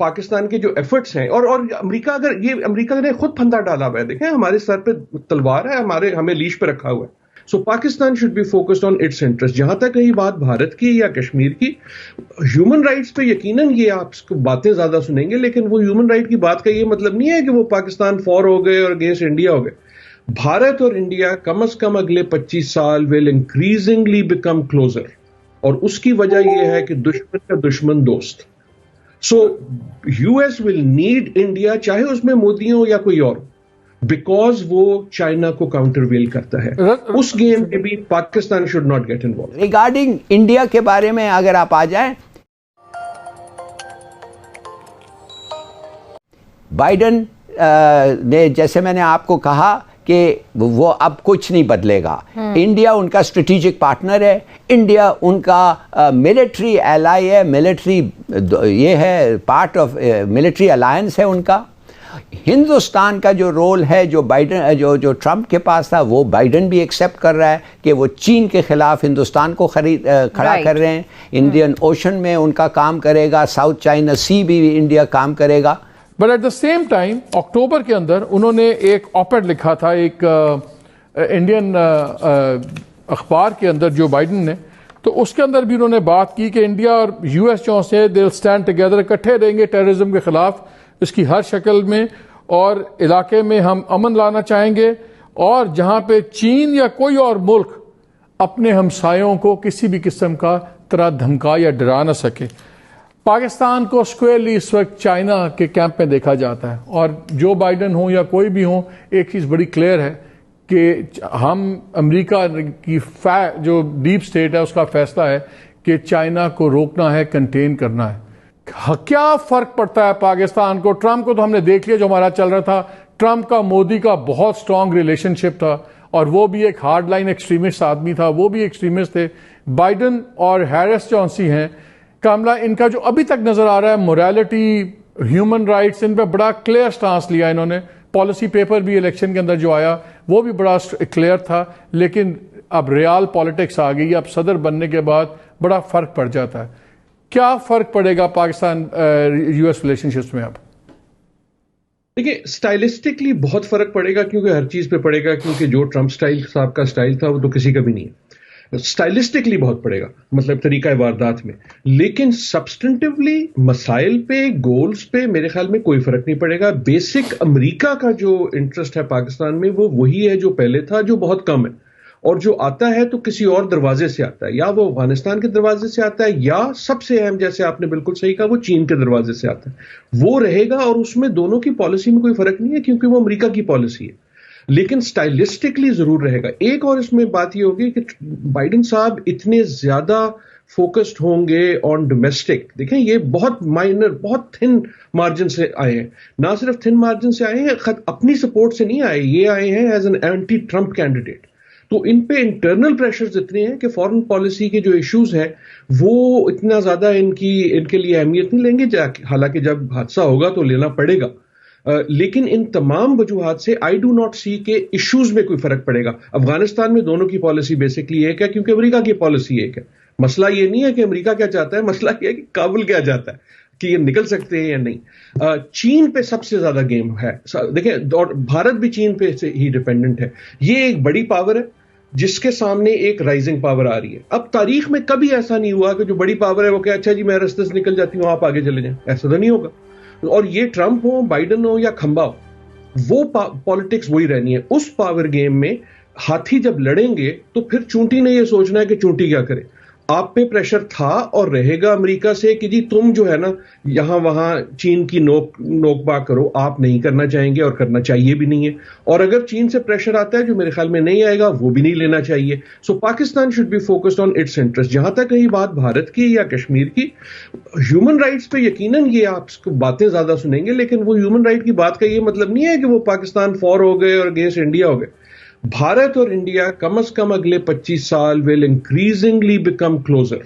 پاکستان کے جو ایفرٹس ہیں اور امریکہ نے خود پھندا ڈالا ہوا ہے. دیکھیں ہمارے سر پہ تلوار ہے, ہمیں لیش پہ رکھا ہوا ہے. So Pakistan should be focused on its interest. جہاں تک رہی بات بھارت کی یا کشمیر کی, ہیومن رائٹس پہ یقیناً یہ آپ باتیں زیادہ سنیں گے, لیکن وہ ہیومن رائٹ کی بات کا یہ مطلب نہیں ہے کہ وہ پاکستان فور ہو گئے اور اگینسٹ انڈیا ہو گئے. بھارت اور انڈیا کم از کم اگلے 25 سال ول انکریزنگلی بیکم کلوزر, اور اس کی وجہ یہ ہے کہ دشمن کا دشمن دوست. So U S will need India, چاہے اس میں مودی ہو یا کوئی اور, بیکاز وہ چائنا کو کاؤنٹر ویل کرتا ہے. اس گیم میں بھی Pakistan should not get involved. Regarding India کے بارے میں اگر آپ آ جائیں, بائیڈن نے, جیسے میں نے آپ کو کہا کہ وہ اب کچھ نہیں بدلے گا. انڈیا ان کا اسٹریٹجک پارٹنر ہے, انڈیا ان کا ملٹری ایلائی ہے, ملٹری یہ ہے, پارٹ آف ملٹری الائنس ہے ان کا. ہندوستان کا جو رول ہے جو بائیڈن جو ٹرمپ کے پاس تھا, وہ بائیڈن بھی ایکسیپٹ کر رہا ہے کہ وہ چین کے خلاف ہندوستان کو کھڑا کر رہے ہیں. انڈین اوشن میں ان کا کام کرے گا, ساؤتھ چائنا سی بھی انڈیا کام کرے گا. But at the same time اکتوبر کے اندر انہوں نے ایک آپیڈ لکھا تھا ایک انڈین اخبار کے اندر جو بائیڈن نے, تو اس کے اندر بھی انہوں نے بات کی کہ انڈیا اور یو ایس جو سے دے ول اسٹینڈ ٹوگیدر, اکٹھے رہیں گے ٹیررزم کے خلاف اس کی ہر شکل میں, اور علاقے میں ہم امن لانا چاہیں گے, اور جہاں پہ چین یا کوئی اور ملک اپنے ہمسایوں کو کسی بھی قسم کا طرح دھمکا یا ڈرا نہ سکے. پاکستان کو اسکوئرلی اس وقت چائنا کے کیمپ میں دیکھا جاتا ہے, اور جو بائیڈن ہوں یا کوئی بھی ہوں, ایک چیز بڑی کلیئر ہے کہ ہم امریکہ کی جو ڈیپ سٹیٹ ہے اس کا فیصلہ ہے کہ چائنا کو روکنا ہے, کنٹین کرنا ہے. کیا فرق پڑتا ہے پاکستان کو؟ ٹرمپ کو تو ہم نے دیکھ لیا جو ہمارا چل رہا تھا. ٹرمپ کا مودی کا بہت سٹرونگ ریلیشن شپ تھا, اور وہ بھی ایک ہارڈ لائن ایکسٹریمسٹ آدمی تھا, وہ بھی ایکسٹریمسٹ تھے. بائیڈن اور ہیرس جونسی ہیں, کاملا, ان کا جو ابھی تک نظر آ رہا ہے موریلٹی, ہیومن رائٹس, ان پہ بڑا کلیئر سٹانس لیا انہوں نے. پالیسی پیپر بھی الیکشن کے اندر جو آیا وہ بھی بڑا کلیئر تھا, لیکن اب ریال پالیٹکس آ گئی, اب صدر بننے کے بعد بڑا فرق پڑ جاتا ہے. کیا فرق پڑے گا Pakistan U S relationship میں اب؟ دیکھیے اسٹائلسٹکلی بہت فرق پڑے گا, کیونکہ ہر چیز پہ پڑے گا, کیونکہ جو ٹرمپ صاحب کا اسٹائل تھا وہ تو کسی کا بھی نہیں ہے. اسٹائلسٹکلی بہت پڑے گا, مطلب طریقہ واردات میں, لیکن سبسٹنٹیولی مسائل پہ, گولز پہ میرے خیال میں کوئی فرق نہیں پڑے گا. بیسک امریکہ کا جو انٹرسٹ ہے پاکستان میں وہ وہی ہے جو پہلے تھا, جو بہت کم ہے, اور جو آتا ہے تو کسی اور دروازے سے آتا ہے, یا وہ افغانستان کے دروازے سے آتا ہے, یا سب سے اہم, جیسے آپ نے بالکل صحیح کہا, وہ چین کے دروازے سے آتا ہے. وہ رہے گا, اور اس میں دونوں کی پالیسی میں کوئی فرق نہیں ہے, کیونکہ وہ امریکہ کی پالیسی ہے, لیکن سٹائلسٹکلی ضرور رہے گا. ایک اور اس میں بات یہ ہوگی کہ بائیڈن صاحب اتنے زیادہ فوکسڈ ہوں گے آن ڈومیسٹک. دیکھیں یہ بہت مائنر, بہت تھن مارجن سے آئے ہیں, نہ صرف تھن مارجن سے آئے ہیں, اپنی سپورٹ سے نہیں آئے, یہ آئے ہیں as an entity Trump candidate. تو ان پہ انٹرنل پریشرز اتنے ہیں کہ فورن پالیسی کے جو ایشوز ہیں وہ اتنا زیادہ ان کے لیے اہمیت نہیں لیں گے, حالانکہ جب حادثہ ہوگا تو لینا پڑے گا. لیکن ان تمام وجوہات سے آئی ڈو ناٹ سی کہ ایشوز میں کوئی فرق پڑے گا. افغانستان میں دونوں کی پالیسی بیسکلی ایک ہے, کیونکہ امریکہ کی پالیسی ایک ہے. مسئلہ یہ نہیں ہے کہ امریکہ کیا چاہتا ہے, مسئلہ یہ ہے کہ کابل کیا چاہتا ہے, کہ یہ نکل سکتے ہیں یا نہیں. چین پہ سب سے زیادہ گیم ہے. دیکھیں, اور بھارت بھی چین پہ سے ہی ڈیپینڈنٹ ہے. یہ ایک بڑی پاور ہے جس کے سامنے ایک رائزنگ پاور آ رہی ہے. اب تاریخ میں کبھی ایسا نہیں ہوا کہ جو بڑی پاور ہے وہ کہ اچھا جی میں رستے سے نکل جاتی ہوں, آپ آگے چلے جائیں. ایسا تو نہیں ہوگا. اور یہ ٹرمپ ہو, بائیڈن ہو یا کھمبا ہو, وہ پالیٹکس وہی رہنی ہے. اس پاور گیم میں ہاتھی جب لڑیں گے تو پھر چونٹی نے یہ سوچنا ہے کہ چونٹی کیا کرے. آپ پہ پریشر تھا اور رہے گا امریکہ سے کہ جی تم جو ہے نا یہاں وہاں چین کی نوک با کرو. آپ نہیں کرنا چاہیں گے اور کرنا چاہیے بھی نہیں ہے. اور اگر چین سے پریشر آتا ہے جو میرے خیال میں نہیں آئے گا, وہ بھی نہیں لینا چاہیے. So Pakistan should be focused on its interest. جہاں تک رہی بات بھارت کی یا کشمیر کی, ہیومن رائٹس پہ یقیناً یہ آپ باتیں زیادہ سنیں گے, لیکن وہ ہیومن رائٹ کی بات کا یہ مطلب نہیں ہے کہ وہ پاکستان فور ہو گئے اور اگینسٹ انڈیا ہو گئے. بھارت اور انڈیا کم از کم اگلے 25 سال ول انکریزنگلی بیکم کلوزر,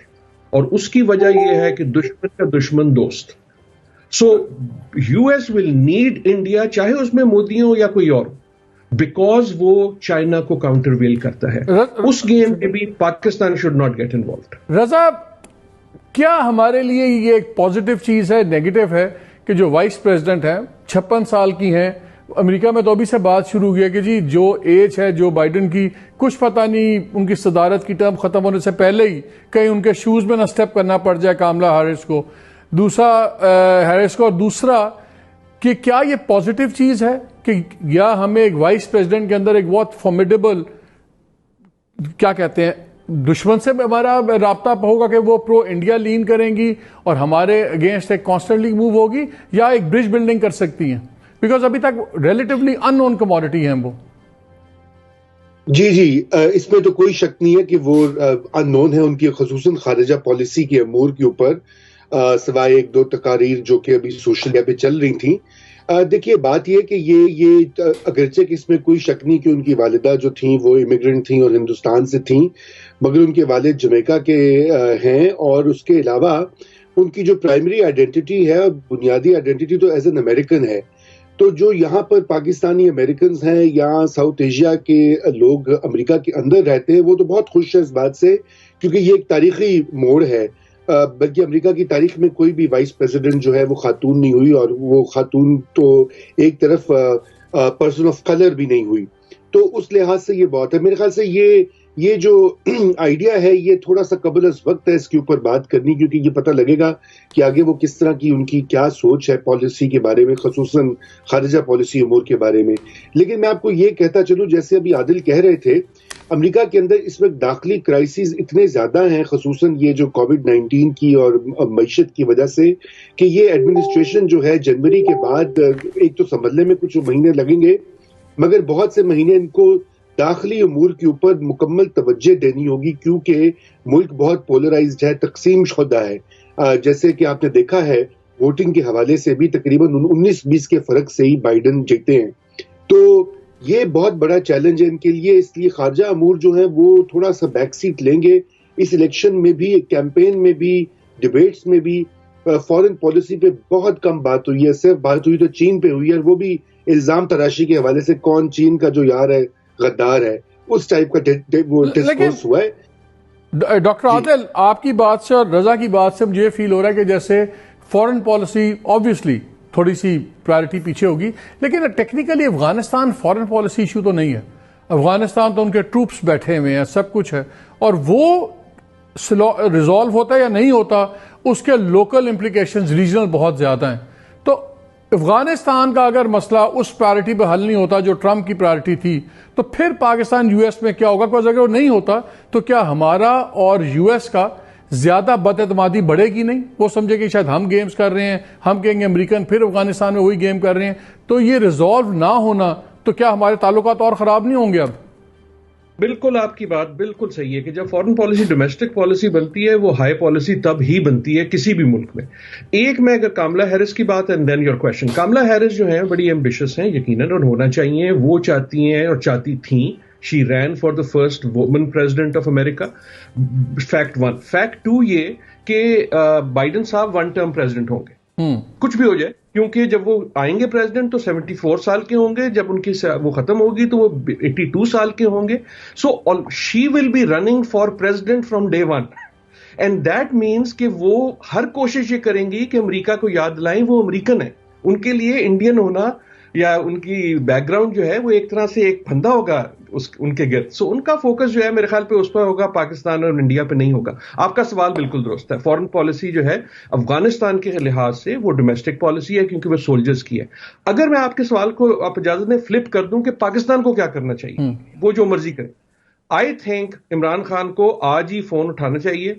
اور اس کی وجہ یہ ہے کہ دشمن کا دشمن دوست. So U S will need India, چاہے اس میں مودی ہو یا کوئی اور, بیکاز وہ چائنا کو کاؤنٹر ویل کرتا ہے. اس گیم میں بھی Pakistan should not get involved. Raza, کیا ہمارے لیے یہ ایک پازیٹو چیز ہے, نیگیٹو ہے کہ جو وائس پریزیڈنٹ ہیں 56 سال کی ہیں. امریکہ میں تو ابھی سے بات شروع ہوئی ہے کہ جی جو ایج ہے جو بائیڈن کی, کچھ پتہ نہیں ان کی صدارت کی ٹرم ختم ہونے سے پہلے ہی کہیں ان کے شوز میں نہ سٹیپ کرنا پڑ جائے کاملا ہیرس کو. اور دوسرا کہ کیا یہ پازیٹیو چیز ہے کہ یا ہمیں ایک وائس پریزیڈنٹ کے اندر ایک بہت فارمیڈیبل کیا کہتے ہیں دشمن سے ہمارا رابطہ ہوگا کہ وہ پرو انڈیا لین کریں گی اور ہمارے اگینسٹ ایک کانسٹنٹلی موو ہوگی, یا ایک برج بلڈنگ کر سکتی ہیں, بیکاز ابھی تک ریلیٹیولی ان نون کموڈٹی ہیں وہ. جی اس میں تو کوئی شک نہیں ہے کہ وہ ان نون ہے ان کی, خصوصاً خارجہ پالیسی کے امور کے اوپر, سوائے ایک دو تقاریر جو کہ ابھی سوشل میڈیا پہ چل رہی تھیں. دیکھیے بات یہ کہ یہ اگرچہ کہ اس میں کوئی شک نہیں کہ ان کی والدہ جو تھیں وہ امیگرنٹ تھیں اور ہندوستان سے تھیں, مگر ان کے والد جمیکا کے ہیں, اور اس کے علاوہ ان کی جو پرائمری آئیڈینٹی ہے, بنیادی آئیڈینٹی تو ایز این امریکن ہے. تو جو یہاں پر پاکستانی امریکنز ہیں یا ساؤتھ ایشیا کے لوگ امریکہ کے اندر رہتے ہیں, وہ تو بہت خوش ہیں اس بات سے, کیونکہ یہ ایک تاریخی موڑ ہے. بلکہ امریکہ کی تاریخ میں کوئی بھی وائس پریزیڈنٹ جو ہے وہ خاتون نہیں ہوئی, اور وہ خاتون تو ایک طرف پرسن آف کلر بھی نہیں ہوئی. تو اس لحاظ سے یہ بہت ہے. میرے خیال سے یہ جو آئیڈیا ہے یہ تھوڑا سا قبل از وقت ہے اس کے اوپر بات کرنی, کیونکہ یہ پتہ لگے گا کہ آگے وہ کس طرح کی ان کی کیا سوچ ہے پالیسی کے بارے میں, خصوصاً خارجہ پالیسی امور کے بارے میں. لیکن میں آپ کو یہ کہتا چلوں, جیسے ابھی عادل کہہ رہے تھے, امریکہ کے اندر اس وقت داخلی کرائسس اتنے زیادہ ہیں, خصوصاً یہ جو کووڈ-19 کی اور معیشت کی وجہ سے, کہ یہ ایڈمنسٹریشن جو ہے جنوری کے بعد ایک تو سنبھلنے میں کچھ مہینے لگیں گے, مگر بہت سے مہینے ان کو داخلی امور کے اوپر مکمل توجہ دینی ہوگی, کیونکہ ملک بہت پولرائزڈ ہے, تقسیم شدہ ہے. جیسے کہ آپ نے دیکھا ہے ووٹنگ کے حوالے سے بھی تقریباً 19-20 کے فرق سے ہی بائیڈن جیتے ہیں. تو یہ بہت بڑا چیلنج ہے ان کے لیے, اس لیے خارجہ امور جو ہیں وہ تھوڑا سا بیک سیٹ لیں گے اس الیکشن میں بھی, کیمپین میں بھی, ڈیبیٹس میں بھی. فورن پالیسی پہ بہت کم بات ہوئی ہے, صرف بات ہوئی تو چین پہ ہوئی ہے, اور وہ بھی الزام تراشی کے حوالے سے, کون چین کا جو یار ہے غدار ہے, اس ٹائپ کا ڈسکورس ہوا ہے. ڈاکٹر عادل, آپ کی بات سے اور رضا کی بات سے مجھے فیل ہو رہا ہے کہ جیسے فورن پالیسی آبویسلی تھوڑی سی پرائرٹی پیچھے ہوگی, لیکن technically Afghanistan foreign policy issue تو نہیں ہے. افغانستان تو ان کے ٹروپس بیٹھے ہوئے ہیں, سب کچھ ہے, اور وہ ریزالو ہوتا ہے یا نہیں ہوتا اس کے لوکل امپلیکیشنز ریجنل بہت زیادہ ہیں. تو افغانستان کا اگر مسئلہ اس پرائرٹی پہ حل نہیں ہوتا جو ٹرمپ کی پرائرٹی تھی, تو پھر پاکستان یو ایس میں کیا ہوگا؟ because اگر وہ نہیں ہوتا تو کیا ہمارا اور یو ایس کا زیادہ بد اعتمادی بڑھے گی نہیں؟ وہ سمجھے کہ شاید ہم گیمز کر رہے ہیں, ہم کہیں گے امریکن پھر افغانستان میں وہی گیم کر رہے ہیں. تو یہ ریزالو نہ ہونا تو کیا ہمارے تعلقات اور خراب نہیں ہوں گے اب؟ بالکل, آپ کی بات بالکل صحیح ہے کہ جب فورن پالیسی ڈومیسٹک پالیسی بنتی ہے وہ ہائی پالیسی تب ہی بنتی ہے کسی بھی ملک میں. ایک میں اگر کاملا ہیرس کی بات ہے, دین یور کوشچن, کاملا ہیرس جو ہیں بڑی ایمبیشس ہیں یقیناً, اور ہونا چاہیے, وہ چاہتی ہیں اور چاہتی تھیں. She ran for the first woman president of America. Fact 1. Fact 2 یہ کہ بائیڈن صاحب 1 ٹرم پریزیڈنٹ ہوں گے, کچھ بھی ہو جائے, کیونکہ جب وہ آئیں گے پریزیڈنٹ تو 74 سال کے ہوں گے, جب ان کی وہ ختم ہوگی تو وہ 82 سال کے ہوں گے. So she will be running for president from day 1, and that means کہ وہ ہر کوشش یہ کریں گی کہ امریکہ کو یاد دلائیں وہ امریکن ہے. ان کے لیے انڈین ہونا یا ان کی بیک گراؤنڈ جو ہے وہ ایک طرح سے ایک پھندا ہوگا ان کے گرد. سو ان کا فوکس جو ہے میرے خیال پہ اس پر ہوگا, پاکستان اور انڈیا پہ نہیں ہوگا. آپ کا سوال بالکل درست ہے, فورن پالیسی جو ہے افغانستان کے لحاظ سے وہ ڈومیسٹک پالیسی ہے کیونکہ وہ سولجرز کی ہے. اگر میں آپ کے سوال کو آپ اجازت میں فلپ کر دوں کہ پاکستان کو کیا کرنا چاہیے, وہ جو مرضی کرے, آئی تھنک عمران خان کو آج ہی فون اٹھانا چاہیے,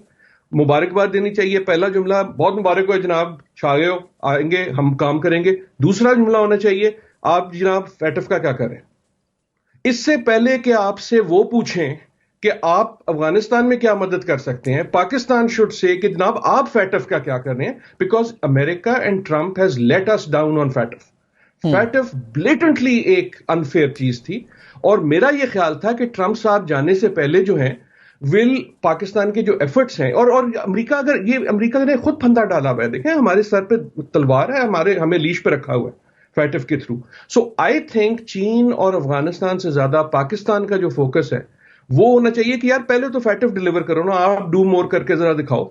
مبارکباد دینی چاہیے. پہلا جملہ بہت مبارک ہو جناب, چھا گئے ہو, آئیں گے ہم کام کریں گے. دوسرا جملہ ہونا چاہیے آپ جناب فیٹف کا کیا کریں, اس سے پہلے کہ آپ سے وہ پوچھیں کہ آپ افغانستان میں کیا مدد کر سکتے ہیں. پاکستان شوڈ سے کہ جناب آپ فیٹف کا کیا کر رہے ہیں, بیکاز امریکہ and Trump has let us down on FATF. FATF blatantly ایک انفیئر چیز تھی, اور میرا یہ خیال تھا کہ ٹرمپ صاحب جانے سے پہلے جو ہیں پاکستان کے جو ایفرٹس ہیں, اور امریکہ اگر یہ امریکہ نے خود پھندا ڈالا ہوا ہے, دیکھیں ہمارے سر پہ تلوار ہے, ہمیں لیش پہ رکھا ہوا ہے فیٹف کے تھرو. سو آئی تھنک چین اور افغانستان سے زیادہ پاکستان کا جو فوکس ہے وہ ہونا چاہیے کہ یار پہلے تو فیٹف ڈیلیور کرو نا, آپ ڈو مور کر کے ذرا دکھاؤ.